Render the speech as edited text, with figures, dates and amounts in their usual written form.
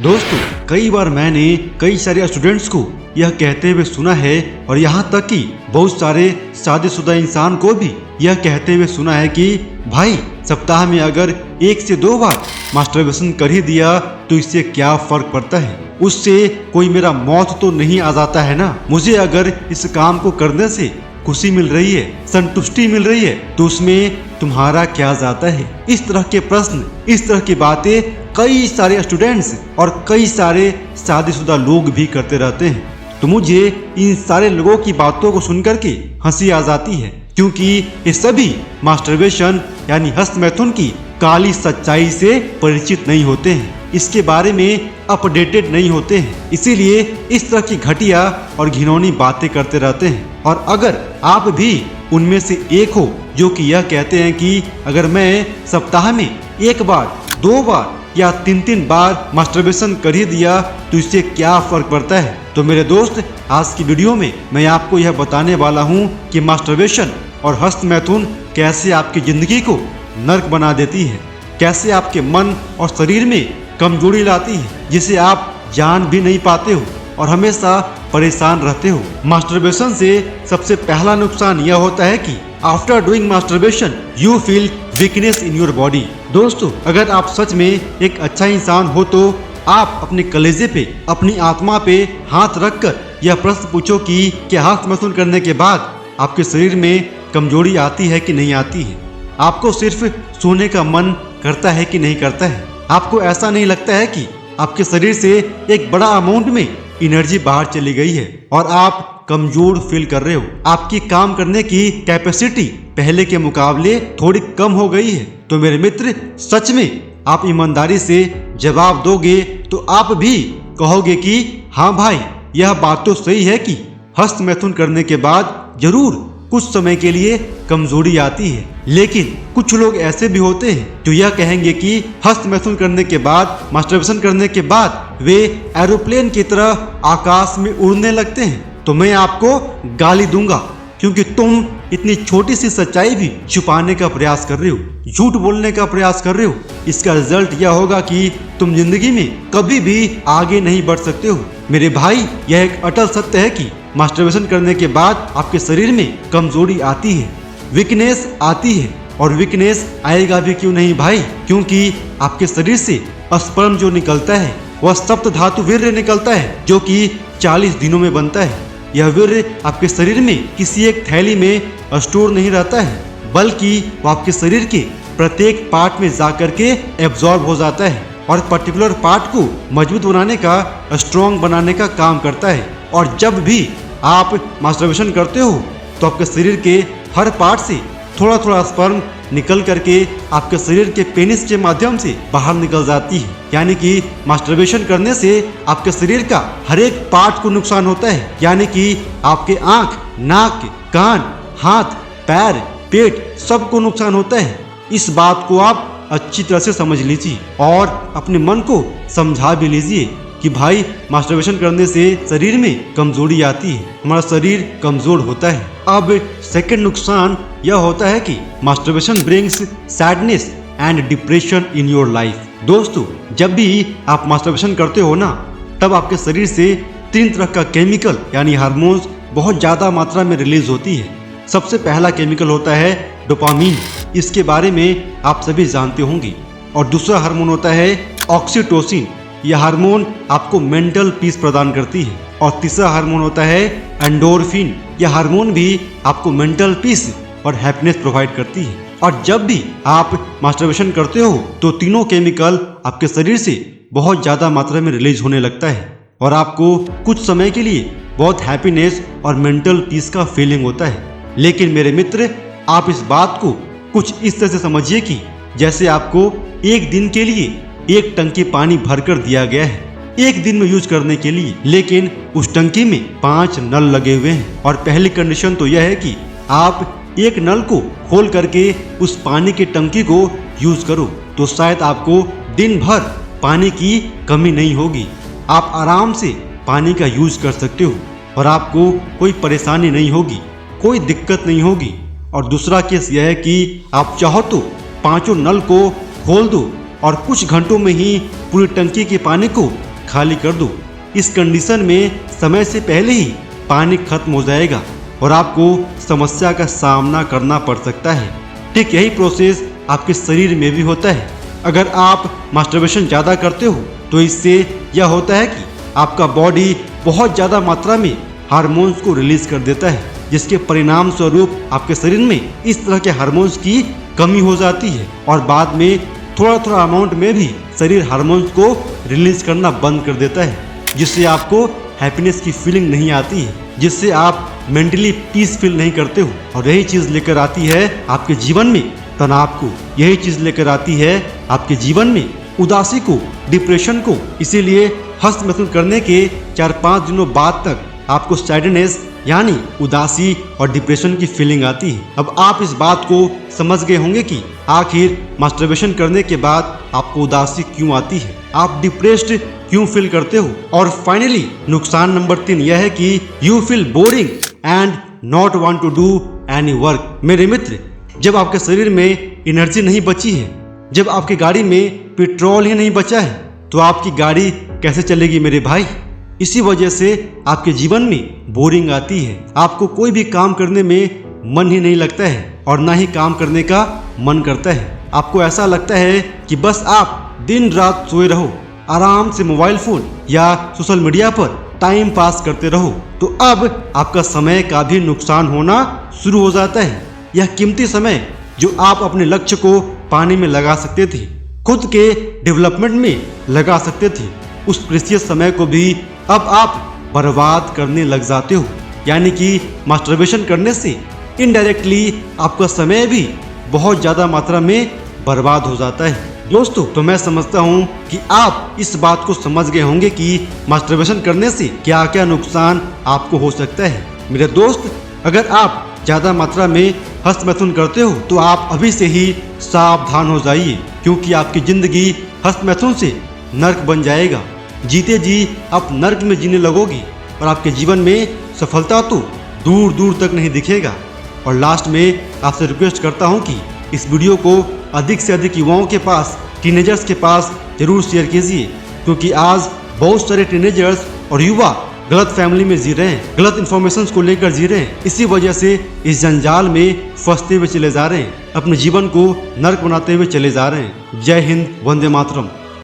दोस्तों, कई बार मैंने कई सारे स्टूडेंट्स को यह कहते हुए सुना है और यहाँ तक कि बहुत सारे शादीशुदा इंसान को भी यह कहते हुए सुना है कि भाई सप्ताह में अगर 1 से 2 बार मास्टरबेशन कर ही दिया तो इससे क्या फर्क पड़ता है, उससे कोई मेरा मौत तो नहीं आ जाता है ना। मुझे अगर इस काम को करने से खुशी मिल रही है, संतुष्टि मिल रही है, तो उसमें तुम्हारा क्या जाता है। इस तरह के प्रश्न, इस तरह की बातें कई सारे स्टूडेंट्स और कई सारे शादीशुदा लोग भी करते रहते हैं। तो मुझे इन सारे लोगों की बातों को सुनकर के हंसी आ जाती है, क्योंकि ये सभी मास्टरबेशन यानी हस्तमैथुन की काली सच्चाई से परिचित नहीं होते हैं, इसके बारे में अपडेटेड नहीं होते हैं, इसीलिए इस तरह की घटिया और घिनौनी बातें करते रहते हैं। और अगर आप भी उनमें से एक हो जो कि यह कहते हैं कि अगर मैं सप्ताह में 1 बार, 2 बार या 3 बार मास्टरबेशन कर ही दिया तो इससे क्या फर्क पड़ता है, तो मेरे दोस्त आज की वीडियो में मैं आपको यह बताने वाला हूँ कि मास्टरबेशन और हस्तमैथुन कैसे आपकी जिंदगी को नर्क बना देती है, कैसे आपके मन और शरीर में कमजोरी लाती है, जिसे आप जान भी नहीं पाते हो और हमेशा परेशान रहते हो। मास्टरबेशन से सबसे पहला नुकसान यह होता है कि after doing masturbation you feel weakness in your body. दोस्तों, अगर आप सच में एक अच्छा इंसान हो तो आप अपने कलेजे पे, अपनी आत्मा पे हाथ रखकर यह प्रश्न पूछो कि क्या हस्तमैथुन करने के बाद आपके शरीर में कमजोरी आती है कि नहीं आती है। आपको सिर्फ सोने का मन करता है कि नहीं करता है। आपको ऐसा नहीं लगता है कि आपके शरीर से एक बड़ा अमाउंट में एनर्जी बाहर चली गई है और आप कमजोर फील कर रहे हो। आपकी काम करने की कैपेसिटी पहले के मुकाबले थोड़ी कम हो गई है। तो मेरे मित्र, सच में आप ईमानदारी से जवाब दोगे तो आप भी कहोगे कि हाँ भाई, यह बात तो सही है कि हस्तमैथुन करने के बाद जरूर कुछ समय के लिए कमजोरी आती है। लेकिन कुछ लोग ऐसे भी होते हैं जो यह कहेंगे कि हस्तमैथुन करने के बाद, मास्टरबेशन करने के बाद वे एरोप्लेन की तरह आकाश में उड़ने लगते हैं। तो मैं आपको गाली दूंगा, क्योंकि तुम इतनी छोटी सी सच्चाई भी छुपाने का प्रयास कर रहे हो, झूठ बोलने का प्रयास कर रहे हो। इसका रिजल्ट यह होगा कि तुम जिंदगी में कभी भी आगे नहीं बढ़ सकते हो। मेरे भाई, यह एक अटल सत्य है कि मास्टरबेशन करने के बाद आपके शरीर में कमजोरी आती है, वीकनेस आती है। और वीकनेस आएगा भी क्यों नहीं भाई, क्योंकि आपके शरीर से स्पर्म जो निकलता है वह सप्त धातु वीर्य निकलता है, जो कि 40 दिनों में बनता है। यह वीर्य आपके शरीर में किसी एक थैली में स्टोर नहीं रहता है, बल्कि वो आपके शरीर के प्रत्येक पार्ट में जाकर के एब्जॉर्ब हो जाता है और पर्टिकुलर पार्ट को मजबूत बनाने का, स्ट्रॉन्ग बनाने का काम करता है। और जब भी आप मास्टरबेशन करते हो तो आपके शरीर के हर पार्ट से थोड़ा थोड़ा स्पर्म निकल करके आपके शरीर के पेनिस के माध्यम से बाहर निकल जाती है। यानी कि मास्टरबेशन करने से आपके शरीर का हर एक पार्ट को नुकसान होता है, यानी कि आपके आंख, नाक, कान, हाथ, पैर, पेट सबको नुकसान होता है। इस बात को आप अच्छी तरह से समझ लीजिए और अपने मन को समझा भी लीजिए कि भाई मास्टरबेशन करने से शरीर में कमजोरी आती है, हमारा शरीर कमजोर होता है। अब सेकंड नुकसान यह होता है कि masturbation brings sadness and depression in your life. दोस्तों, जब भी आप मास्टरबेशन करते हो ना, तब आपके शरीर से 3 तरह का केमिकल यानी हार्मोन्स बहुत ज्यादा मात्रा में रिलीज होती है। सबसे पहला केमिकल होता है डोपामीन, इसके बारे में आप सभी जानते होंगे। और दूसरा हार्मोन होता है ऑक्सीटोसिन, यह हार्मोन आपको मेंटल पीस प्रदान करती है। और तीसरा हार्मोन होता है एंडोर्फिन, यह हार्मोन भी आपको मेंटल पीस और हैप्पीनेस प्रोवाइड करती है। और जब भी आप मास्टरबेशन करते हो तो तीनों केमिकल आपके शरीर से बहुत ज्यादा मात्रा में रिलीज होने लगता है और आपको कुछ समय के लिए बहुत हैप्पीनेस और मेंटल पीस का फीलिंग होता है। लेकिन मेरे मित्र, आप इस बात को कुछ इस तरह से समझिए कि जैसे आपको एक दिन के लिए 1 टंकी पानी भरकर दिया गया है, 1 दिन में यूज करने के लिए, लेकिन उस टंकी में 5 नल लगे हुए हैं। और पहली कंडीशन तो यह है कि आप एक नल को खोल करके उस पानी की टंकी को यूज करो, तो शायद आपको दिन भर पानी की कमी नहीं होगी। आप आराम से पानी का यूज कर सकते हो और आपको कोई परेशानी नहीं होगी, कोई दिक्कत नहीं होगी। और दूसरा केस यह है कि आप चाहो तो 5 नल को खोल दो और कुछ घंटों में ही पूरी टंकी के पानी को खाली कर दो। इस कंडीशन में समय से पहले ही पानी खत्म हो जाएगा और आपको समस्या का सामना करना पड़ सकता है। ठीक यही प्रोसेस आपके शरीर में भी होता है। अगर आप मास्टरबेशन ज़्यादा करते हो तो इससे यह होता है कि आपका बॉडी बहुत ज़्यादा मात्रा में हार्मोन्स को रिलीज कर देता है, जिसके परिणाम स्वरूप आपके शरीर में इस तरह के हार्मोन्स की कमी हो जाती है और बाद में थोड़ा थोड़ा अमाउंट में भी शरीर हार्मोन्स को रिलीज करना बंद कर देता है, जिससे आपको हैप्पीनेस की फीलिंग नहीं आती है, जिससे आप मेंटली पीस फील नहीं करते हो। और यही चीज़ लेकर आती है आपके जीवन में तनाव को, यही चीज़ लेकर आती है आपके जीवन में उदासी को, डिप्रेशन को। इसीलिए हस्तमैथुन करने के 4-5 दिनों बाद तक आपको सैडनेस यानी उदासी और डिप्रेशन की फीलिंग आती है। अब आप इस बात को समझ गए होंगे कि आखिर मास्टरबेशन करने के बाद आपको उदासी क्यों आती है, आप डिप्रेस्ड क्यों फील करते हो। और फाइनली नुकसान नंबर 3 यह है कि you feel boring and not want to do any work. मेरे मित्र, जब आपके शरीर में एनर्जी नहीं बची है, जब आपकी गाड़ी में पेट्रोल ही नहीं बचा है, तो आपकी गाड़ी कैसे चलेगी मेरे भाई। इसी वजह से आपके जीवन में बोरिंग आती है, आपको कोई भी काम करने में मन ही नहीं लगता है और ना ही काम करने का मन करता है। आपको ऐसा लगता है कि बस आप दिन रात सोए रहो, आराम से मोबाइल फोन या सोशल मीडिया पर टाइम पास करते रहो। तो अब आपका समय का भी नुकसान होना शुरू हो जाता है। यह कीमती समय जो आप अपने लक्ष्य को पाने में लगा सकते थे, खुद के डेवलपमेंट में लगा सकते थे, उस प्रेशियस समय को भी अब आप बर्बाद करने लग जाते हो। यानी कि मास्टरबेशन करने से इनडायरेक्टली आपका समय भी बहुत ज़्यादा मात्रा में बर्बाद हो जाता है। दोस्तों, तो मैं समझता हूँ कि आप इस बात को समझ गए होंगे कि मास्टरबेशन करने से क्या क्या नुकसान आपको हो सकता है। मेरे दोस्त, अगर आप ज़्यादा मात्रा में हस्तमैथुन करते हो तो आप अभी से ही सावधान हो जाइए, क्योंकि आपकी ज़िंदगी हस्तमैथुन से नर्क बन जाएगा। जीते जी आप नर्क में जीने लगोगी और आपके जीवन में सफलता तो दूर दूर तक नहीं दिखेगा। और लास्ट में आपसे रिक्वेस्ट करता हूँ कि इस वीडियो को अधिक से अधिक युवाओं के पास, टीनेजर्स के पास जरूर शेयर कीजिए, क्योंकि आज बहुत सारे टीनेजर्स और युवा गलत फैमिली में जी रहे हैं, गलत इन्फॉर्मेशन को लेकर जी रहे हैं। इसी वजह से इस जंजाल में फंसते हुए चले जा रहे हैं, अपने जीवन को नर्क बनाते हुए चले जा रहे हैं। जय हिंद, वंदे मातरम।